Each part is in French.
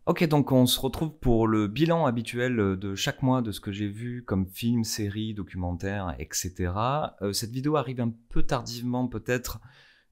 Ok, donc on se retrouve pour le bilan habituel de chaque mois de ce que j'ai vu comme film, série, documentaire, etc. Cette vidéo arrive un peu tardivement peut-être,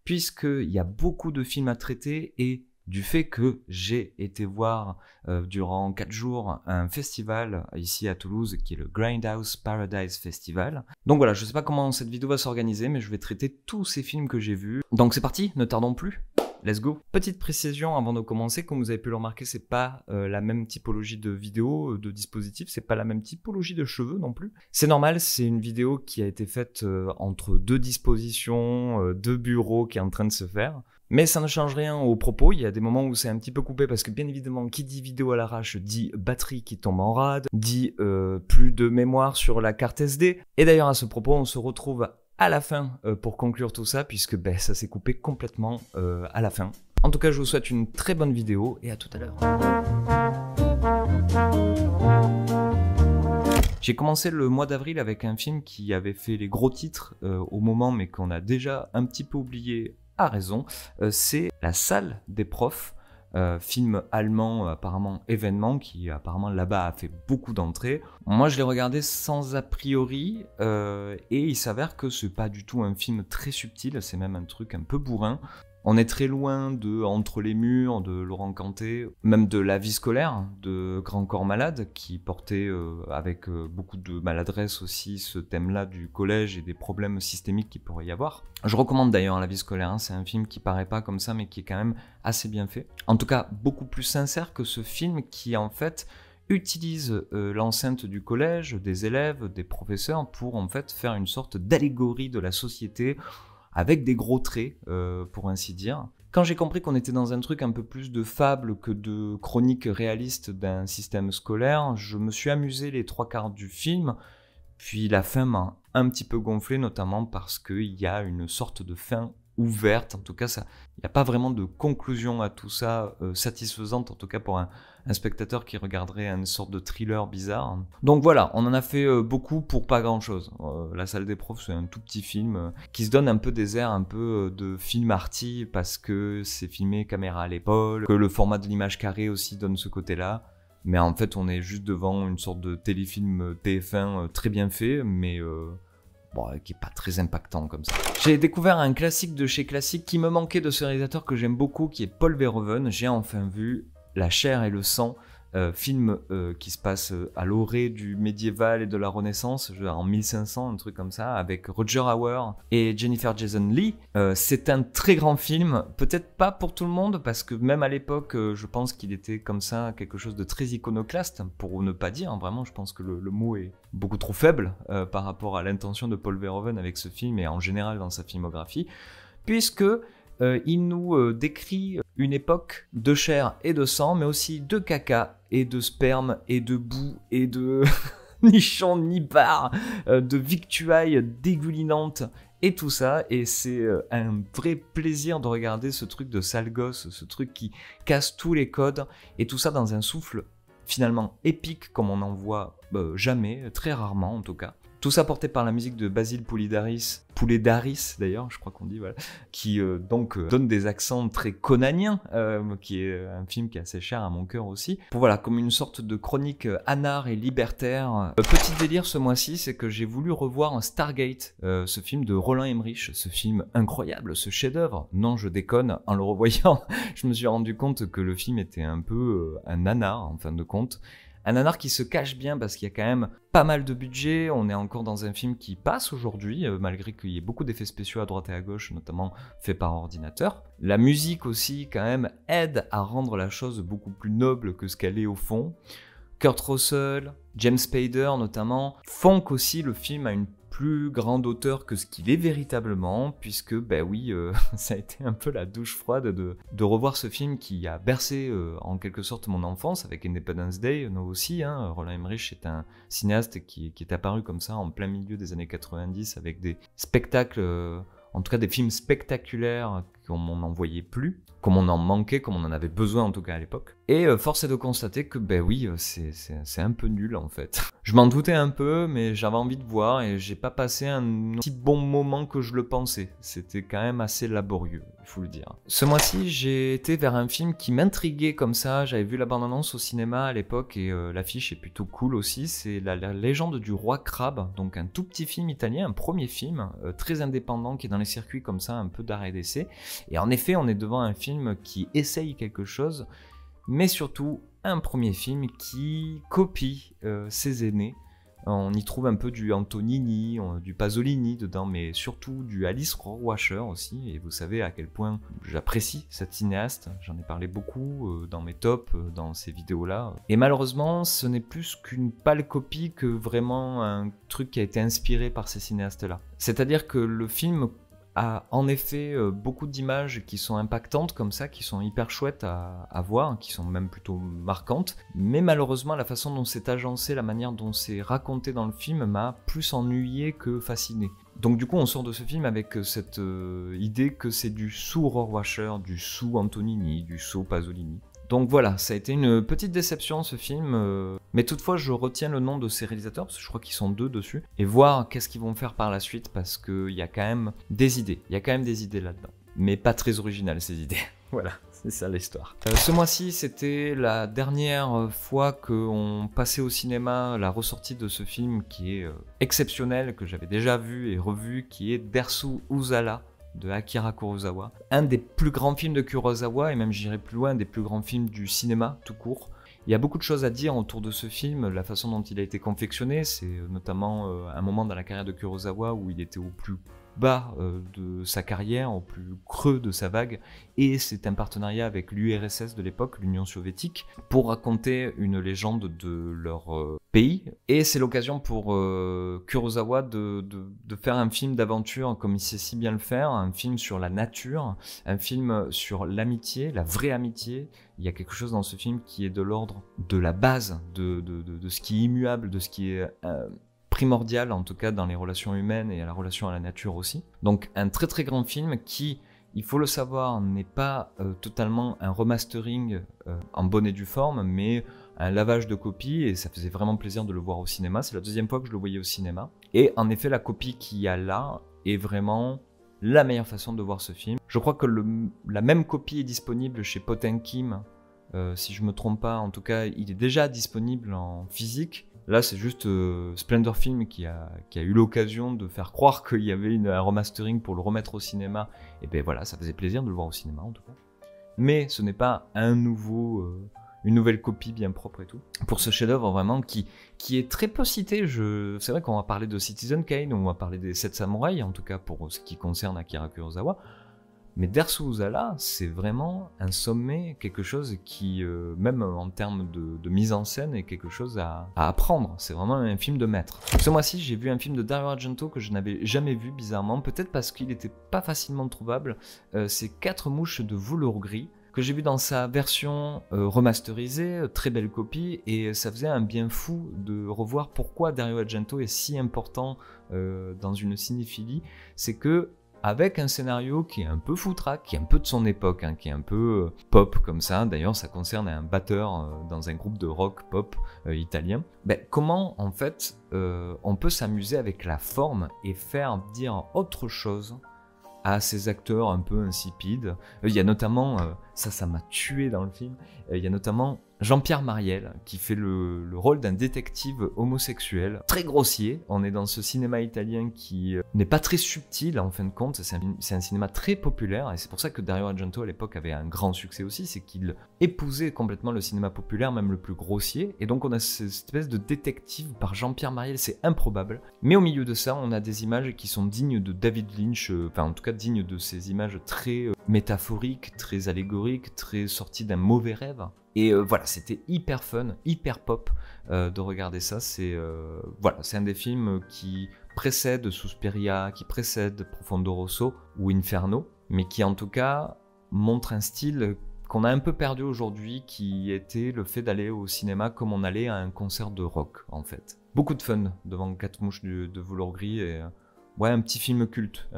puisqu'il y a beaucoup de films à traiter et du fait que j'ai été voir durant 4 jours un festival ici à Toulouse qui est le Grindhouse Paradise Festival. Donc voilà, je ne sais pas comment cette vidéo va s'organiser, mais je vais traiter tous ces films que j'ai vus. Donc c'est parti, ne tardons plus. Let's go. Petite précision avant de commencer, comme vous avez pu le remarquer, c'est pas la même typologie de vidéo, de dispositif, c'est pas la même typologie de cheveux non plus. C'est normal, c'est une vidéo qui a été faite entre deux dispositions, deux bureaux qui est en train de se faire. Mais ça ne change rien au propos, il y a des moments où c'est un petit peu coupé parce que bien évidemment, qui dit vidéo à l'arrache dit batterie qui tombe en rade, dit plus de mémoire sur la carte SD. Et d'ailleurs à ce propos, on se retrouve à la fin pour conclure tout ça, puisque ça s'est coupé complètement à la fin. En tout cas, je vous souhaite une très bonne vidéo et à tout à l'heure. J'ai commencé le mois d'avril avec un film qui avait fait les gros titres au moment, mais qu'on a déjà un petit peu oublié à raison. C'est La Salle des profs. Film allemand apparemment événement qui apparemment là-bas a fait beaucoup d'entrées. Moi je l'ai regardé sans a priori et il s'avère que c'est pas du tout un film très subtil, c'est même un truc un peu bourrin. On est très loin de Entre les murs de Laurent Cantet, même de La vie scolaire de Grand Corps Malade qui portait avec beaucoup de maladresse aussi ce thème-là du collège et des problèmes systémiques qu'il pourrait y avoir. Je recommande d'ailleurs La vie scolaire, hein, c'est un film qui paraît pas comme ça mais qui est quand même assez bien fait. En tout cas beaucoup plus sincère que ce film qui en fait utilise l'enceinte du collège, des élèves, des professeurs pour en fait faire une sorte d'allégorie de la société avec des gros traits, pour ainsi dire. Quand j'ai compris qu'on était dans un truc un peu plus de fable que de chronique réaliste d'un système scolaire, je me suis amusé les 3/4 du film, puis la fin m'a un petit peu gonflé, notamment parce qu'il y a une sorte de fin ouverte, en tout cas il n'y a pas vraiment de conclusion à tout ça satisfaisante, en tout cas pour un spectateur qui regarderait une sorte de thriller bizarre. Donc voilà, on en a fait beaucoup pour pas grand chose. La Salle des profs, c'est un tout petit film qui se donne un peu des airs un peu de film arty parce que c'est filmé caméra à l'épaule, que le format de l'image carrée aussi donne ce côté-là. Mais en fait, on est juste devant une sorte de téléfilm TF1 très bien fait, mais qui est pas très impactant comme ça. J'ai découvert un classique de chez Classique qui me manquait de ce réalisateur que j'aime beaucoup, qui est Paul Verhoeven. J'ai enfin vu La chair et le sang, film qui se passe à l'orée du médiéval et de la Renaissance, en 1500, un truc comme ça, avec Roger Hauer et Jennifer Jason Leigh. C'est un très grand film, peut-être pas pour tout le monde, parce que même à l'époque, je pense qu'il était comme ça, quelque chose de très iconoclaste, pour ne pas dire, hein, vraiment, je pense que le mot est beaucoup trop faible par rapport à l'intention de Paul Verhoeven avec ce film et en général dans sa filmographie, puisque il nous décrit une époque de chair et de sang, mais aussi de caca et de sperme et de boue et de nichons nibards, de victuailles dégoulinantes et tout ça. Et c'est un vrai plaisir de regarder ce truc de sale gosse, ce truc qui casse tous les codes, et tout ça dans un souffle finalement épique comme on n'en voit jamais, très rarement en tout cas. Tout ça porté par la musique de Basile Poulidaris d'ailleurs, je crois qu'on dit, voilà, qui donne des accents très conaniens, qui est un film qui est assez cher à mon cœur aussi. Pour, voilà, comme une sorte de chronique anard et libertaire. Petit délire ce mois-ci, c'est que j'ai voulu revoir Stargate, ce film de Roland Emmerich, ce film incroyable, ce chef-d'œuvre. Non, je déconne, en le revoyant, je me suis rendu compte que le film était un peu un nanar en fin de compte. Un nanar qui se cache bien parce qu'il y a quand même pas mal de budget, on est encore dans un film qui passe aujourd'hui, malgré qu'il y ait beaucoup d'effets spéciaux à droite et à gauche, notamment faits par ordinateur. La musique aussi quand même aide à rendre la chose beaucoup plus noble que ce qu'elle est au fond. Kurt Russell, James Spader notamment, font qu'aussi le film a une plus grande hauteur que ce qu'il est véritablement, puisque, ça a été un peu la douche froide de revoir ce film qui a bercé en quelque sorte mon enfance, avec Independence Day, nous aussi, hein. Roland Emmerich est un cinéaste qui est apparu comme ça en plein milieu des années 90, avec des spectacles, en tout cas des films spectaculaires qu'on m'en envoyait plus, qu'on m'en en manquait, qu'on en avait besoin en tout cas à l'époque. Et force est de constater que ben oui, c'est un peu nul en fait. Je m'en doutais un peu, mais j'avais envie de voir et j'ai pas passé un aussi bon moment que je le pensais. C'était quand même assez laborieux, il faut le dire. Ce mois-ci, j'ai été vers un film qui m'intriguait comme ça. J'avais vu la bande-annonce au cinéma à l'époque et l'affiche est plutôt cool aussi. C'est la légende du roi crabe, donc un tout petit film italien, un premier film très indépendant qui est dans les circuits comme ça, un peu d'arrêt d'essai. Et en effet, on est devant un film qui essaye quelque chose, mais surtout un premier film qui copie ses aînés. On y trouve un peu du Antonini, du Pasolini dedans, mais surtout du Alice Rohrwacher aussi. Et vous savez à quel point j'apprécie cette cinéaste. J'en ai parlé beaucoup dans mes tops, dans ces vidéos-là. Et malheureusement, ce n'est plus qu'une pâle copie que vraiment un truc qui a été inspiré par ces cinéastes-là. C'est-à-dire que le film a en effet beaucoup d'images qui sont impactantes comme ça, qui sont hyper chouettes à voir, qui sont même plutôt marquantes, mais malheureusement la façon dont c'est agencé, la manière dont c'est raconté dans le film m'a plus ennuyé que fasciné. Donc du coup on sort de ce film avec cette idée que c'est du sous-Rohrwacher, du sous-Antonini, du sous-Pasolini. Donc voilà, ça a été une petite déception ce film, mais toutefois je retiens le nom de ces réalisateurs, parce que je crois qu'ils sont 2 dessus, et voir qu'est-ce qu'ils vont faire par la suite, parce qu'il y a quand même des idées, là-dedans. Mais pas très originales ces idées, voilà, c'est ça l'histoire. Ce mois-ci c'était la dernière fois qu'on passait au cinéma la ressortie de ce film qui est exceptionnel, que j'avais déjà vu et revu, qui est Dersu Uzala, de Akira Kurosawa. Un des plus grands films de Kurosawa, et même j'irai plus loin, un des plus grands films du cinéma tout court. Il y a beaucoup de choses à dire autour de ce film, la façon dont il a été confectionné, c'est notamment un moment dans la carrière de Kurosawa où il était au plus bas de sa carrière, au plus creux de sa vague, et c'est un partenariat avec l'URSS de l'époque, l'Union soviétique, pour raconter une légende de leur pays, et c'est l'occasion pour Kurosawa de faire un film d'aventure comme il sait si bien le faire, un film sur la nature, un film sur l'amitié, la vraie amitié. Il y a quelque chose dans ce film qui est de l'ordre de la base, de ce qui est immuable, de ce qui est primordial en tout cas dans les relations humaines et à la relation à la nature aussi. Donc un très très grand film qui, il faut le savoir, n'est pas totalement un remastering en bonne et due forme, mais un lavage de copie, et ça faisait vraiment plaisir de le voir au cinéma. C'est la deuxième fois que je le voyais au cinéma. Et en effet, la copie qu'il y a là est vraiment la meilleure façon de voir ce film. Je crois que la même copie est disponible chez Potemkin, si je me trompe pas. En tout cas, il est déjà disponible en physique. Là, c'est juste Splendor Film qui a eu l'occasion de faire croire qu'il y avait un remastering pour le remettre au cinéma. Et ben voilà, ça faisait plaisir de le voir au cinéma en tout cas. Mais ce n'est pas une nouvelle copie bien propre et tout. Pour ce chef-d'œuvre vraiment qui est très peu cité. C'est vrai qu'on va parler de Citizen Kane, on va parler des 7 samouraïs, en tout cas pour ce qui concerne Akira Kurosawa. Mais Dersu Uzala, c'est vraiment un sommet, quelque chose qui, même en termes de mise en scène, est quelque chose à apprendre. C'est vraiment un film de maître. Ce mois-ci, j'ai vu un film de Dario Argento que je n'avais jamais vu, bizarrement, peut-être parce qu'il n'était pas facilement trouvable. C'est 4 mouches de velours gris, que j'ai vu dans sa version remasterisée, très belle copie, et ça faisait un bien fou de revoir pourquoi Dario Argento est si important dans une cinéphilie. C'est que avec un scénario qui est un peu foutraque, qui est un peu de son époque, hein, qui est un peu pop comme ça. D'ailleurs, ça concerne un batteur dans un groupe de rock pop italien. Ben, comment, en fait, on peut s'amuser avec la forme et faire dire autre chose à ces acteurs un peu insipides. Il y a notamment, ça m'a tué dans le film, il y a notamment Jean-Pierre Mariel qui fait le rôle d'un détective homosexuel, très grossier. On est dans ce cinéma italien qui n'est pas très subtil en fin de compte, c'est un cinéma très populaire et c'est pour ça que Dario Argento à l'époque avait un grand succès aussi, c'est qu'il épousait complètement le cinéma populaire, même le plus grossier, et donc on a cette espèce de détective par Jean-Pierre Mariel, c'est improbable. Mais au milieu de ça, on a des images qui sont dignes de David Lynch, enfin en tout cas dignes de ces images très métaphoriques, très allégoriques, très sorties d'un mauvais rêve. Et voilà, c'était hyper fun, hyper pop de regarder ça. Voilà, c'est un des films qui précède Suspiria, qui précède Profondo Rosso ou Inferno, mais qui en tout cas montre un style qu'on a un peu perdu aujourd'hui, qui était le fait d'aller au cinéma comme on allait à un concert de rock en fait. Beaucoup de fun devant 4 mouches de velours gris et ouais, un petit film culte,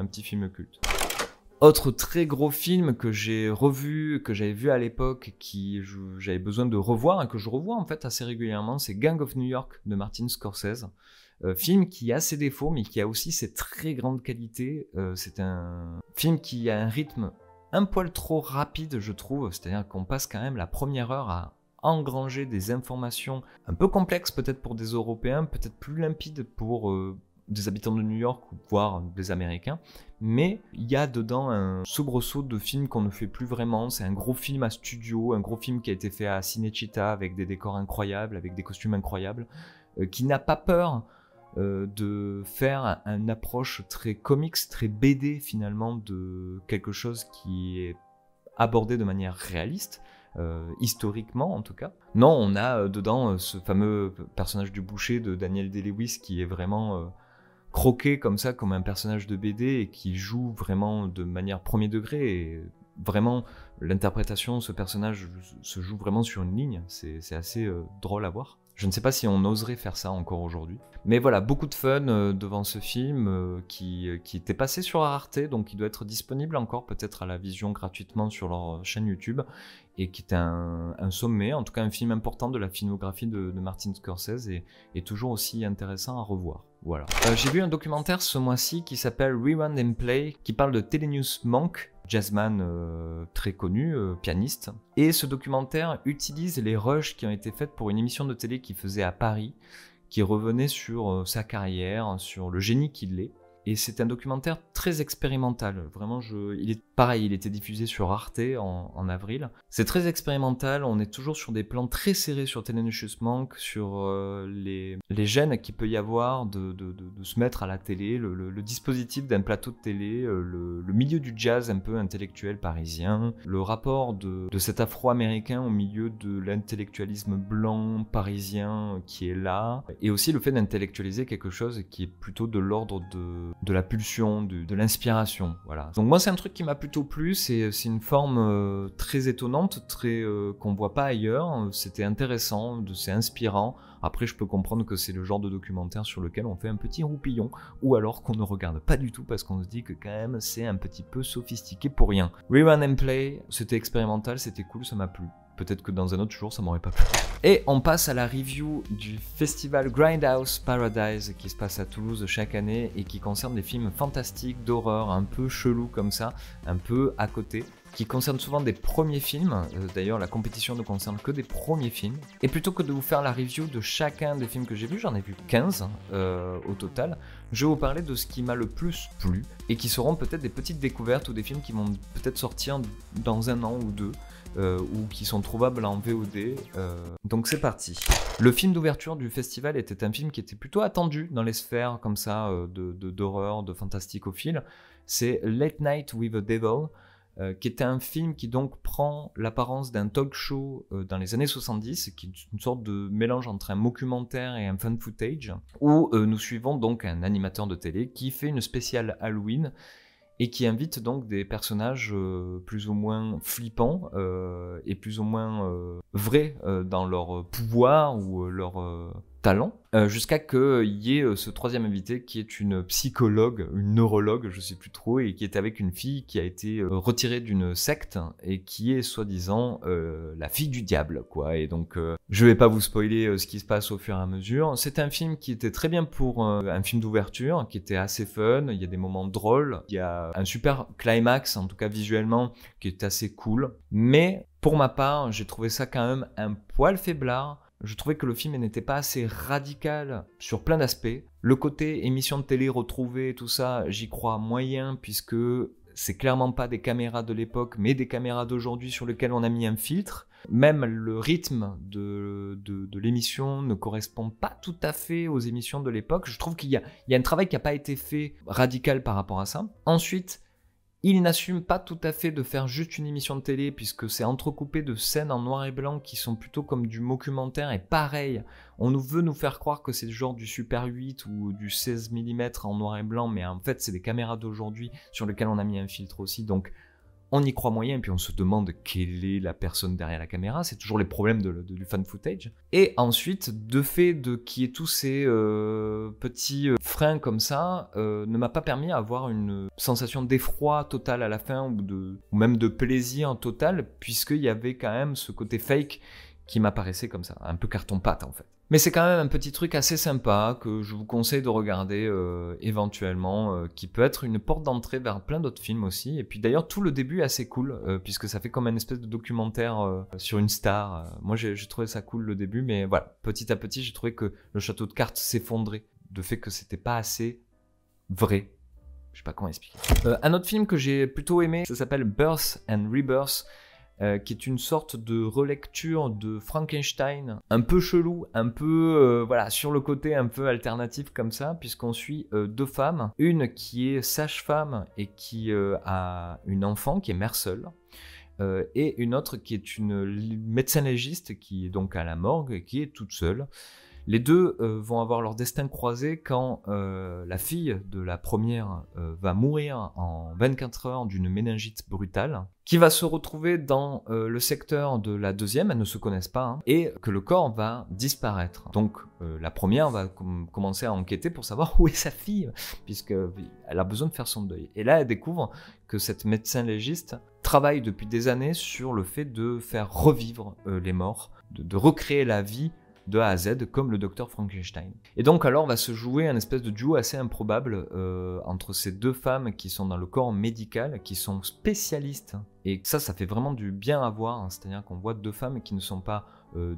Autre très gros film que j'ai revu, que j'avais vu à l'époque, j'avais besoin de revoir et que je revois en fait assez régulièrement, c'est Gang of New York de Martin Scorsese. Film qui a ses défauts mais qui a aussi ses très grandes qualités. C'est un film qui a un rythme un poil trop rapide, je trouve, c'est-à-dire qu'on passe quand même la première heure à engranger des informations un peu complexes peut-être pour des Européens, peut-être plus limpides pour des habitants de New York ou voire des Américains, mais il y a dedans un soubresaut de films qu'on ne fait plus vraiment. C'est un gros film à studio, un gros film qui a été fait à Cinecittà avec des décors incroyables, avec des costumes incroyables, qui n'a pas peur de faire une approche très comics, très BD finalement de quelque chose qui est abordé de manière réaliste, historiquement en tout cas. Non, on a dedans ce fameux personnage du boucher de Daniel Day-Lewis qui est vraiment croqué comme ça, comme un personnage de BD et qui joue vraiment de manière premier degré. Et vraiment, l'interprétation de ce personnage se joue vraiment sur une ligne. C'est assez drôle à voir. Je ne sais pas si on oserait faire ça encore aujourd'hui. Mais voilà, beaucoup de fun devant ce film qui était passé sur Arte, donc il doit être disponible encore peut-être à la vision gratuitement sur leur chaîne YouTube, et qui est un sommet, en tout cas un film important de la filmographie de Martin Scorsese, et toujours aussi intéressant à revoir. Voilà. J'ai vu un documentaire ce mois-ci qui s'appelle Rewind and Play, qui parle de Thelonious Monk, jazzman très connu, pianiste. Et ce documentaire utilise les rushs qui ont été faites pour une émission de télé qu'il faisait à Paris, qui revenait sur sa carrière, sur le génie qu'il est. Et c'est un documentaire très expérimental. Vraiment, il est pareil, il était diffusé sur Arte en avril. C'est très expérimental, on est toujours sur des plans très serrés sur Thelonious Monk, sur les gènes qu'il peut y avoir de se mettre à la télé, le dispositif d'un plateau de télé, le milieu du jazz un peu intellectuel parisien, le rapport de cet afro-américain au milieu de l'intellectualisme blanc parisien qui est là, et aussi le fait d'intellectualiser quelque chose qui est plutôt de l'ordre de la pulsion, de l'inspiration, voilà. Donc moi c'est un truc qui m'a plutôt plu, c'est une forme très étonnante, très qu'on voit pas ailleurs, c'était intéressant, c'est inspirant. Après je peux comprendre que c'est le genre de documentaire sur lequel on fait un petit roupillon, ou alors qu'on ne regarde pas du tout parce qu'on se dit que quand même c'est un petit peu sophistiqué pour rien. Rewind and Play, c'était expérimental, c'était cool, ça m'a plu. Peut-être que dans un autre jour, ça m'aurait pas plu. Et on passe à la review du festival Grindhouse Paradise qui se passe à Toulouse chaque année et qui concerne des films fantastiques, d'horreur, un peu chelous comme ça, un peu à côté, qui concerne souvent des premiers films. D'ailleurs, la compétition ne concerne que des premiers films. Et plutôt que de vous faire la review de chacun des films que j'ai vus, j'en ai vu 15 au total, je vais vous parler de ce qui m'a le plus plu et qui seront peut-être des petites découvertes ou des films qui vont peut-être sortir dans un an ou deux. Ou qui sont trouvables en VOD. Donc c'est parti. Le film d'ouverture du festival était un film qui était plutôt attendu dans les sphères comme ça d'horreur, de fantasticophile. C'est Late Night with the Devil, qui était un film qui donc prend l'apparence d'un talk show dans les années 70, qui est une sorte de mélange entre un documentaire et un fan footage, où nous suivons donc un animateur de télé qui fait une spéciale Halloween et qui invite donc des personnages plus ou moins flippants et plus ou moins vrais dans leur pouvoir ou leur talent, jusqu'à qu'il y ait ce troisième invité qui est une psychologue, une neurologue, je sais plus trop, et qui est avec une fille qui a été retirée d'une secte et qui est soi-disant la fille du diable, quoi. Et donc je vais pas vous spoiler ce qui se passe au fur et à mesure. C'est un film qui était très bien pour un film d'ouverture, qui était assez fun, il y a des moments drôles, il y a un super climax, en tout cas visuellement, qui est assez cool. Mais pour ma part, j'ai trouvé ça quand même un poil faiblard. Je trouvais que le film n'était pas assez radical sur plein d'aspects. Le côté émission de télé retrouvée, tout ça, j'y crois moyen, puisque c'est clairement pas des caméras de l'époque, mais des caméras d'aujourd'hui sur lesquelles on a mis un filtre. Même le rythme de l'émission ne correspond pas tout à fait aux émissions de l'époque. Je trouve qu'il y a un travail qui n'a pas été fait radical par rapport à ça. Ensuite, il n'assume pas tout à fait de faire juste une émission de télé puisque c'est entrecoupé de scènes en noir et blanc qui sont plutôt comme du documentaire, et pareil, on veut nous faire croire que c'est genre du Super 8 ou du 16 mm en noir et blanc, mais en fait c'est des caméras d'aujourd'hui sur lesquelles on a mis un filtre aussi, donc on y croit moyen, et puis on se demande quelle est la personne derrière la caméra, c'est toujours les problèmes du fan footage. Et ensuite, de fait de qu'il y ait tous ces petits freins comme ça, ne m'a pas permis d'avoir une sensation d'effroi total à la fin, ou même de plaisir total, puisqu'il y avait quand même ce côté fake qui m'apparaissait comme ça, un peu carton-pâte en fait. Mais c'est quand même un petit truc assez sympa que je vous conseille de regarder éventuellement, qui peut être une porte d'entrée vers plein d'autres films aussi. Et puis d'ailleurs, tout le début est assez cool, puisque ça fait comme une espèce de documentaire sur une star. Moi, j'ai trouvé ça cool le début, mais voilà, petit à petit, j'ai trouvé que le château de cartes s'effondrait, de fait que c'était pas assez vrai. Je sais pas comment expliquer. Un autre film que j'ai plutôt aimé, ça s'appelle Birth and Rebirth. Qui est une sorte de relecture de Frankenstein, un peu chelou, un peu voilà, sur le côté un peu alternatif comme ça, puisqu'on suit deux femmes, une qui est sage-femme et qui a une enfant qui est mère seule, et une autre qui est une médecin légiste qui est donc à la morgue et qui est toute seule. Les deux vont avoir leur destin croisé quand la fille de la première va mourir en 24 heures d'une méningite brutale, qui va se retrouver dans le secteur de la deuxième, elles ne se connaissent pas, hein, et que le corps va disparaître. Donc la première va commencer à enquêter pour savoir où est sa fille, puisqu'elle a besoin de faire son deuil. Et là, elle découvre que cette médecin légiste travaille depuis des années sur le fait de faire revivre les morts, de recréer la vie de A à Z, comme le docteur Frankenstein. Et donc alors va se jouer un espèce de duo assez improbable entre ces deux femmes qui sont dans le corps médical, qui sont spécialistes. Et ça fait vraiment du bien à voir, hein. C'est-à-dire qu'on voit deux femmes qui ne sont pas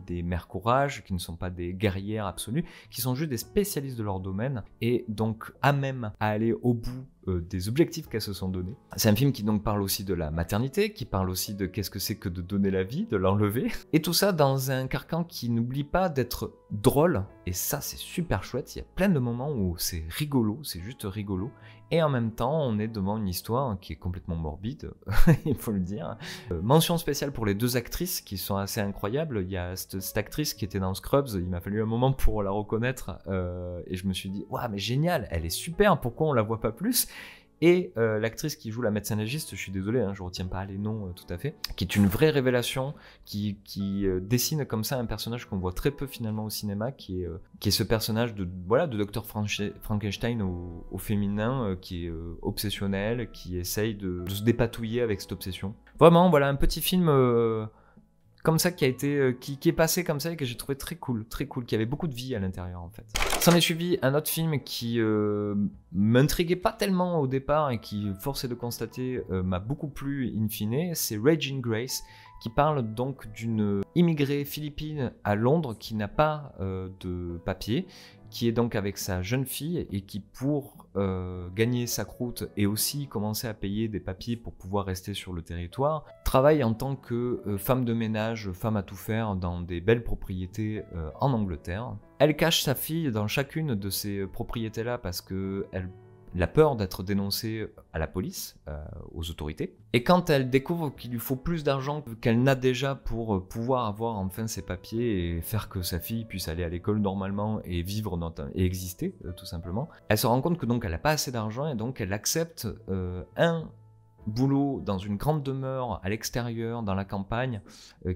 des mères courage, qui ne sont pas des guerrières absolues, qui sont juste des spécialistes de leur domaine, et donc à même à aller au bout des objectifs qu'elles se sont donnés. C'est un film qui donc parle aussi de la maternité, qui parle aussi de qu'est-ce que c'est que de donner la vie, de l'enlever, et tout ça dans un carcan qui n'oublie pas d'être drôle, et ça c'est super chouette. Il y a plein de moments où c'est rigolo, c'est juste rigolo, et en même temps on est devant une histoire qui est complètement morbide, il faut le dire. Mention spéciale pour les deux actrices qui sont assez incroyables. Il y a cette actrice qui était dans Scrubs, il m'a fallu un moment pour la reconnaître, et je me suis dit waouh, mais génial, elle est super, pourquoi on la voit pas plus? Et l'actrice qui joue la médecin légiste, je suis désolé, hein, je retiens pas les noms tout à fait, qui est une vraie révélation, qui dessine comme ça un personnage qu'on voit très peu finalement au cinéma, qui est ce personnage de Dr Frankenstein au féminin, qui est obsessionnel, qui essaye de se dépatouiller avec cette obsession. Vraiment, voilà, un petit film comme ça qui est passé comme ça et que j'ai trouvé très cool, qui avait beaucoup de vie à l'intérieur en fait. S'en est suivi un autre film qui m'intriguait pas tellement au départ et qui, force est de constater, m'a beaucoup plu in fine, c'est Raging Grace, qui parle donc d'une immigrée philippine à Londres qui n'a pas de papier, qui est donc avec sa jeune fille et qui, pour gagner sa croûte et aussi commencer à payer des papiers pour pouvoir rester sur le territoire, travaille en tant que femme de ménage, femme à tout faire dans des belles propriétés en Angleterre. Elle cache sa fille dans chacune de ces propriétés-là parce qu'elle a peur d'être dénoncée à la police, aux autorités. Et quand elle découvre qu'il lui faut plus d'argent qu'elle n'a déjà pour pouvoir avoir enfin ses papiers et faire que sa fille puisse aller à l'école normalement et vivre et exister, tout simplement, elle se rend compte que donc elle n'a pas assez d'argent et donc elle accepte un boulot dans une grande demeure à l'extérieur, dans la campagne,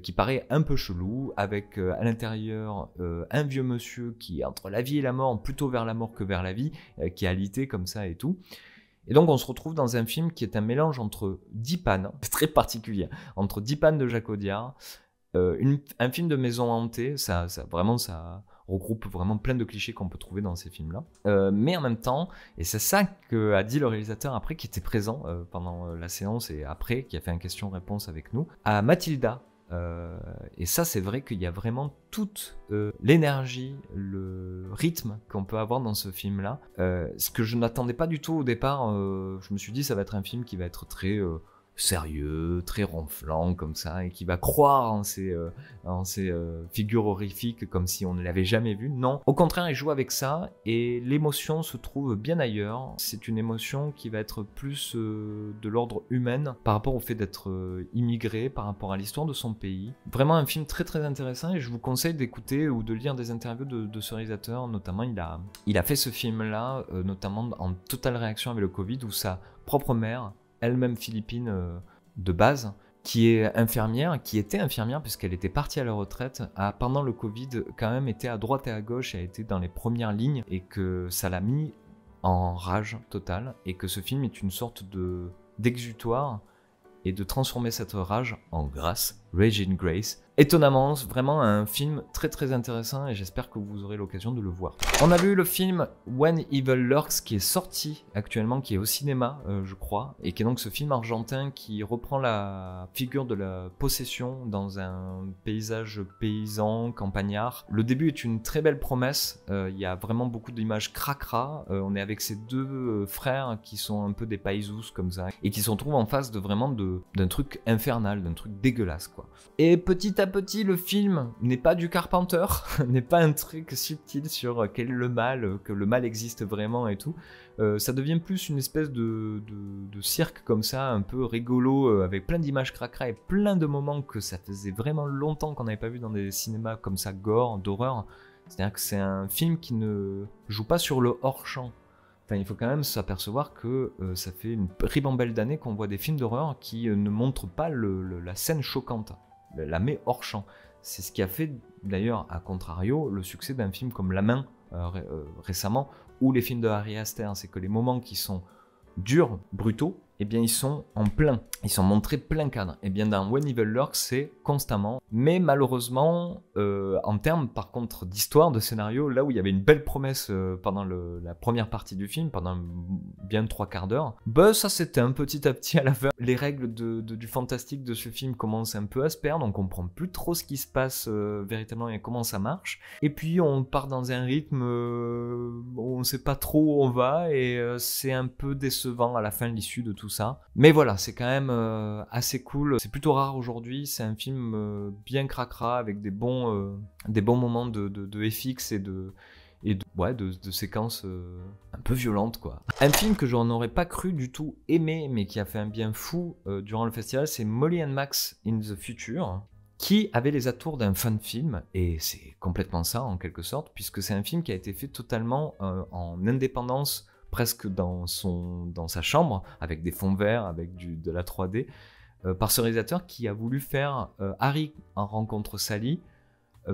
qui paraît un peu chelou, avec à l'intérieur un vieux monsieur qui est entre la vie et la mort, plutôt vers la mort que vers la vie, qui est alité comme ça et tout. Et donc on se retrouve dans un film qui est un mélange entre 10 pannes, très particulier, entre 10 pannes de Jacques Audiard, un film de maison hantée, ça regroupe vraiment plein de clichés qu'on peut trouver dans ces films-là. Mais en même temps, et c'est ça qu'a dit le réalisateur après, qui était présent pendant la séance et après, qui a fait un question-réponse avec nous, à Mathilda. Et ça, c'est vrai qu'il y a vraiment toute l'énergie, le rythme qu'on peut avoir dans ce film-là. Ce que je n'attendais pas du tout au départ, je me suis dit ça va être un film qui va être très sérieux, très ronflant comme ça, et qui va croire en ces figures horrifiques comme si on ne l'avait jamais vu. Non, au contraire, il joue avec ça et l'émotion se trouve bien ailleurs. C'est une émotion qui va être plus de l'ordre humain par rapport au fait d'être immigré, par rapport à l'histoire de son pays. Vraiment un film très très intéressant et je vous conseille d'écouter ou de lire des interviews de ce réalisateur. Notamment, il a fait ce film-là, notamment en totale réaction avec le Covid, où sa propre mère, elle-même philippine, de base, qui est infirmière, qui était infirmière puisqu'elle était partie à la retraite, a pendant le Covid quand même été à droite et à gauche, a été dans les premières lignes et que ça l'a mis en rage totale et que ce film est une sorte d'exutoire et de transformer cette rage en grâce, Raging Grace. Étonnamment, vraiment un film très très intéressant et j'espère que vous aurez l'occasion de le voir. On a vu le film When Evil Lurks qui est sorti actuellement, qui est au cinéma je crois, et qui est donc ce film argentin qui reprend la figure de la possession dans un paysage paysan, campagnard. Le début est une très belle promesse, il y a vraiment beaucoup d'images cracra, on est avec ces deux frères qui sont un peu des païsous comme ça, et qui se retrouvent en face de vraiment d'un truc infernal, d'un truc dégueulasse quoi. Et petit à petit, le film n'est pas du Carpenter, n'est pas un truc subtil sur quel est le mal, que le mal existe vraiment et tout. Ça devient plus une espèce de cirque comme ça, un peu rigolo, avec plein d'images cracra et plein de moments que ça faisait vraiment longtemps qu'on n'avait pas vu dans des cinémas comme ça, gore, d'horreur. C'est-à-dire que c'est un film qui ne joue pas sur le hors-champ. Enfin, il faut quand même s'apercevoir que ça fait une ribambelle d'années qu'on voit des films d'horreur qui ne montrent pas la scène choquante, la met hors champ. C'est ce qui a fait d'ailleurs, à contrario, le succès d'un film comme La Main récemment, ou les films de Ari Aster. C'est que les moments qui sont durs, brutaux, eh bien ils sont en plein, ils sont montrés plein cadre. Et bien dans When Evil Lurks, c'est constamment, mais malheureusement, en termes par contre d'histoire, de scénario, là où il y avait une belle promesse pendant la première partie du film, pendant bien 3/4 d'heure, bah ça c'était un petit à petit à la fin. Les règles du fantastique de ce film commencent un peu à se perdre, on comprend plus trop ce qui se passe véritablement et comment ça marche. Et puis on part dans un rythme où on sait pas trop où on va et c'est un peu décevant à la fin l'issue de tout ça. Mais voilà, c'est quand même assez cool. C'est plutôt rare aujourd'hui. C'est un film bien cracra avec des bons moments de FX et de séquences un peu violentes quoi. Un film que je n'aurais pas cru du tout aimer mais qui a fait un bien fou durant le festival, c'est Molly and Max in the Future, qui avait les atours d'un fan film, et c'est complètement ça en quelque sorte, puisque c'est un film qui a été fait totalement en indépendance, presque dans sa chambre, avec des fonds verts, avec de la 3D, par ce réalisateur qui a voulu faire Harry en rencontre Sally,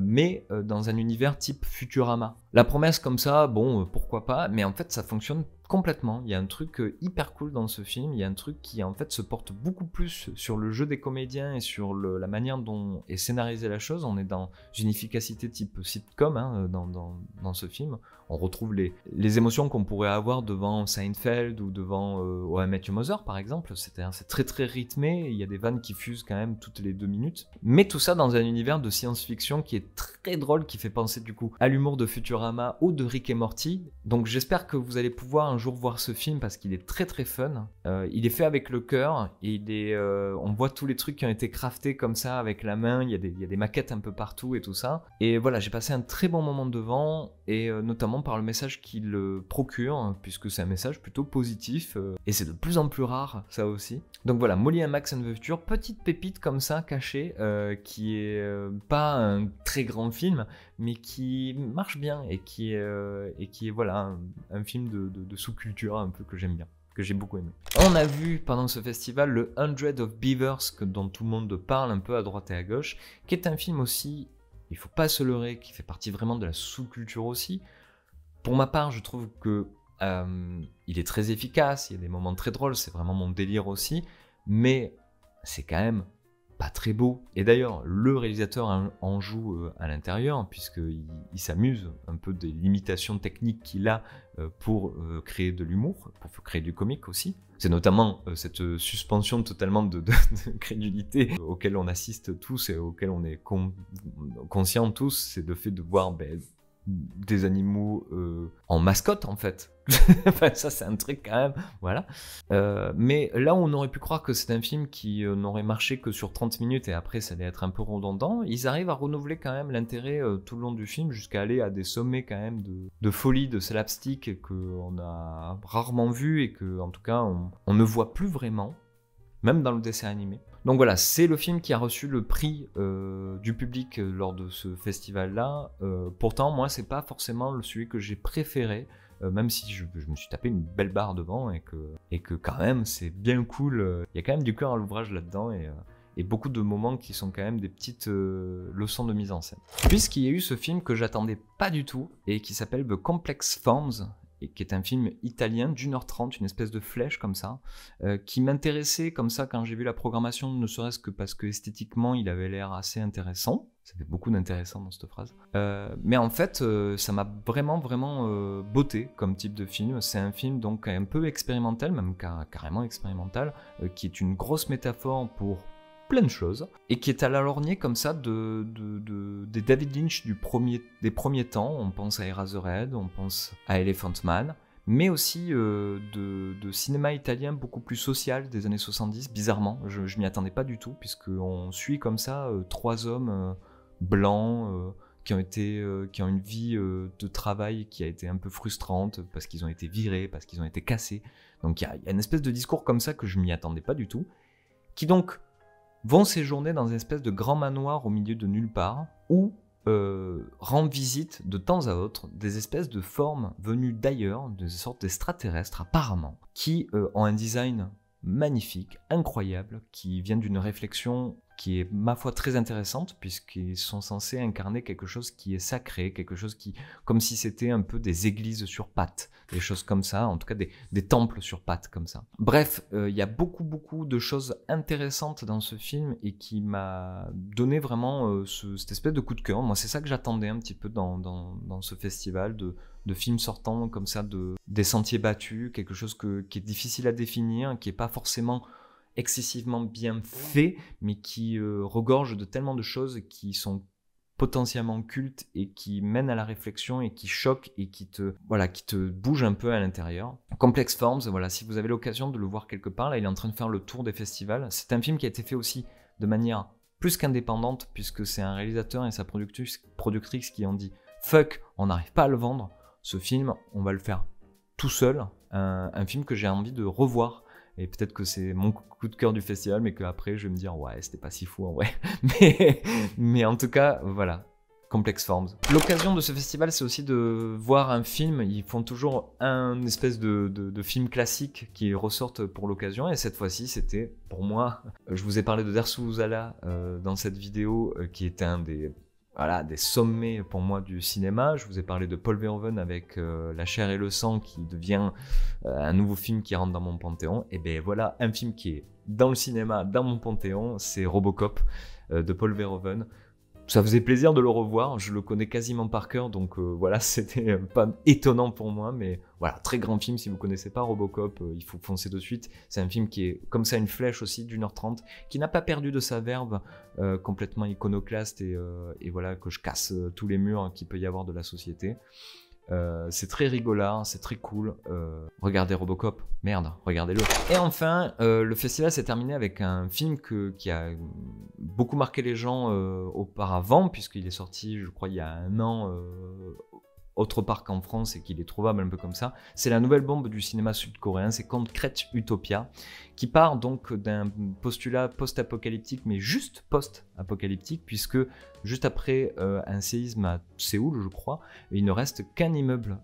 mais dans un univers type Futurama. La promesse comme ça, bon, pourquoi pas, mais en fait ça fonctionne complètement. Il y a un truc hyper cool dans ce film, il y a un truc qui en fait se porte beaucoup plus sur le jeu des comédiens et sur la manière dont est scénarisée la chose. On est dans une efficacité type sitcom hein, dans ce film. On retrouve les émotions qu'on pourrait avoir devant Seinfeld ou devant How I Met Your Mother par exemple. C'est très très rythmé, il y a des vannes qui fusent quand même toutes les 2 minutes. Mais tout ça dans un univers de science-fiction qui est très drôle, qui fait penser du coup à l'humour de Futurama ou de Rick et Morty. Donc j'espère que vous allez pouvoir un jour voir ce film parce qu'il est très très fun. Il est fait avec le cœur et on voit tous les trucs qui ont été craftés comme ça avec la main. Il y a des maquettes un peu partout et tout ça. Et voilà, j'ai passé un très bon moment devant et notamment par le message qu'il procure puisque c'est un message plutôt positif et c'est de plus en plus rare ça aussi. Donc voilà, Molly and Max in the Future, petite pépite comme ça cachée qui est pas un très grand film mais qui marche bien et qui est voilà un film de sous-culture un peu que j'aime bien, que j'ai beaucoup aimé. On a vu pendant ce festival le 100 of Beavers dont tout le monde parle un peu à droite et à gauche, qui est un film aussi, il faut pas se leurrer, qui fait partie vraiment de la sous-culture aussi. Pour ma part, je trouve que il est très efficace, il y a des moments très drôles, c'est vraiment mon délire aussi, mais c'est quand même pas très beau. Et d'ailleurs, le réalisateur en joue à l'intérieur, puisqu'il s'amuse un peu des limitations techniques qu'il a pour créer de l'humour, pour créer du comique aussi. C'est notamment cette suspension totalement de crédulité auquel on assiste tous et auquel on est conscient tous, c'est le fait de voir des animaux en mascotte en fait. Enfin, ça c'est un truc quand même, voilà. Mais là où on aurait pu croire que c'est un film qui n'aurait marché que sur 30 minutes et après ça allait être un peu redondant, ils arrivent à renouveler quand même l'intérêt tout le long du film jusqu'à aller à des sommets quand même de folie, de slapstick qu'on a rarement vu et que en tout cas on ne voit plus vraiment, même dans le dessin animé. Donc voilà, c'est le film qui a reçu le prix du public lors de ce festival-là. Pourtant, moi, c'est pas forcément celui que j'ai préféré. même si je me suis tapé une belle barre devant et que quand même c'est bien cool. Il y a quand même du cœur à l'ouvrage là-dedans et beaucoup de moments qui sont quand même des petites leçons de mise en scène. Puisqu'il y a eu ce film que j'attendais pas du tout et qui s'appelle The Complex Forms, et qui est un film italien d'1h30, une espèce de flèche comme ça, qui m'intéressait comme ça quand j'ai vu la programmation, ne serait-ce que parce que esthétiquement il avait l'air assez intéressant. Ça fait beaucoup d'intéressant dans cette phrase. Mais en fait, ça m'a vraiment botté comme type de film. C'est un film donc un peu expérimental, même carrément expérimental, qui est une grosse métaphore pour plein de choses, et qui est à la lorgnée comme ça des David Lynch des premiers temps. On pense à Eraserhead, on pense à Elephant Man, mais aussi de cinéma italien beaucoup plus social des années 70, bizarrement. Je m'y attendais pas du tout, puisqu'on suit comme ça 3 hommes blancs qui ont une vie de travail qui a été un peu frustrante, parce qu'ils ont été virés, parce qu'ils ont été cassés. Donc il y a une espèce de discours comme ça que je m'y attendais pas du tout, qui donc vont séjourner dans une espèce de grand manoir au milieu de nulle part, où rendent visite de temps à autre des espèces de formes venues d'ailleurs, des sortes d'extraterrestres apparemment, qui ont un design magnifique, incroyable, qui vient d'une réflexion qui est, ma foi, très intéressante, puisqu'ils sont censés incarner quelque chose qui est sacré, quelque chose qui, comme si c'était un peu des églises sur pattes, des choses comme ça, en tout cas des temples sur pattes comme ça. Bref, il y a beaucoup de choses intéressantes dans ce film et qui m'a donné vraiment cette espèce de coup de cœur. Moi, c'est ça que j'attendais un petit peu dans ce festival de films sortant comme ça des sentiers battus, quelque chose qui est difficile à définir, qui n'est pas forcément excessivement bien fait, mais qui regorge de tellement de choses qui sont potentiellement cultes et qui mènent à la réflexion et qui choquent et qui te bougent un peu à l'intérieur. Complex Forms, voilà, si vous avez l'occasion de le voir quelque part, là il est en train de faire le tour des festivals. C'est un film qui a été fait aussi de manière plus qu'indépendante, puisque c'est un réalisateur et sa productrice qui ont dit « Fuck, on n'arrive pas à le vendre, ce film, on va le faire tout seul ». Un film que j'ai envie de revoir. Et peut-être que c'est mon coup de cœur du festival, mais qu'après je vais me dire ouais, c'était pas si fou en vrai. mais en tout cas, voilà, Complex Forms. L'occasion de ce festival, c'est aussi de voir un film. Ils font toujours un espèce de film classique qui ressortent pour l'occasion. Et cette fois-ci, c'était pour moi, je vous ai parlé de Dersu Uzala dans cette vidéo, qui est un des sommets pour moi du cinéma. Je vous ai parlé de Paul Verhoeven avec La chair et le sang, qui devient un nouveau film qui rentre dans mon panthéon. Et bien voilà, un film qui est dans le cinéma, dans mon panthéon, c'est Robocop de Paul Verhoeven. Ça faisait plaisir de le revoir, je le connais quasiment par cœur, donc voilà, c'était pas étonnant pour moi, mais voilà, très grand film. Si vous connaissez pas Robocop, il faut foncer de suite. C'est un film qui est comme ça, une flèche aussi d'1h30, qui n'a pas perdu de sa verve, complètement iconoclaste et voilà, que je casse tous les murs qu'il peut y avoir de la société. C'est très rigolard, c'est très cool. Regardez Robocop, merde, regardez-le. Et enfin, le festival s'est terminé avec un film qui a beaucoup marqué les gens auparavant, puisqu'il est sorti, je crois, il y a 1 an, autre part qu'en France, et qu'il est trouvable un peu comme ça. C'est la nouvelle bombe du cinéma sud-coréen, c'est Concrete Utopia, qui part donc d'un postulat post-apocalyptique, mais juste post-apocalyptique, puisque juste après un séisme à Séoul, je crois, il ne reste qu'un immeuble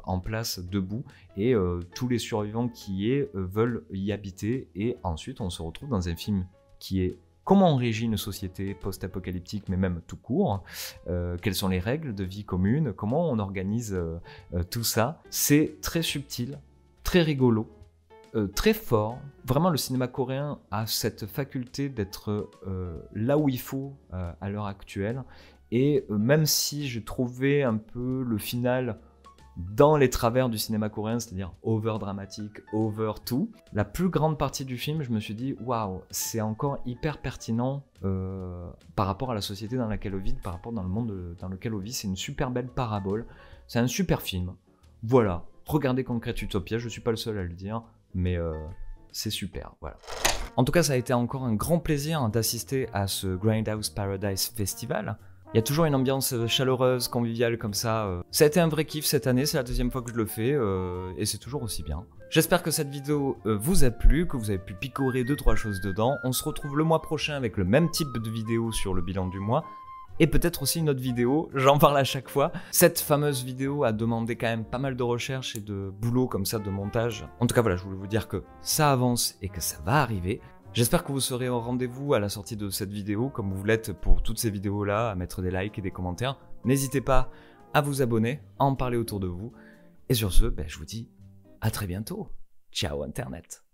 en place debout, et tous les survivants qui veulent y habiter, et ensuite on se retrouve dans un film qui est comment on régit une société post-apocalyptique, mais même tout court, quelles sont les règles de vie commune, comment on organise tout ça. C'est très subtil, très rigolo, très fort. Vraiment, le cinéma coréen a cette faculté d'être là où il faut à l'heure actuelle. Et même si je trouvais un peu le final dans les travers du cinéma coréen, c'est-à-dire over dramatique, over tout, la plus grande partie du film, je me suis dit waouh, c'est encore hyper pertinent par rapport à la société dans laquelle on vit, par rapport dans le monde dans lequel on vit. C'est une super belle parabole, c'est un super film. Voilà, regardez Concrete Utopia, je suis pas le seul à le dire, mais c'est super, voilà. En tout cas, ça a été encore un grand plaisir d'assister à ce Grindhouse Paradise Festival. Il y a toujours une ambiance chaleureuse, conviviale comme ça. Ça a été un vrai kiff cette année, c'est la 2e fois que je le fais, et c'est toujours aussi bien. J'espère que cette vidéo vous a plu, que vous avez pu picorer 2-3 choses dedans. On se retrouve le mois prochain avec le même type de vidéo sur le bilan du mois. et peut-être aussi une autre vidéo, j'en parle à chaque fois. Cette fameuse vidéo a demandé quand même pas mal de recherche et de boulot comme ça, de montage. En tout cas voilà, je voulais vous dire que ça avance et que ça va arriver. J'espère que vous serez au rendez-vous à la sortie de cette vidéo, comme vous l'êtes pour toutes ces vidéos-là, à mettre des likes et des commentaires. N'hésitez pas à vous abonner, à en parler autour de vous. Et sur ce, je vous dis à très bientôt. Ciao Internet.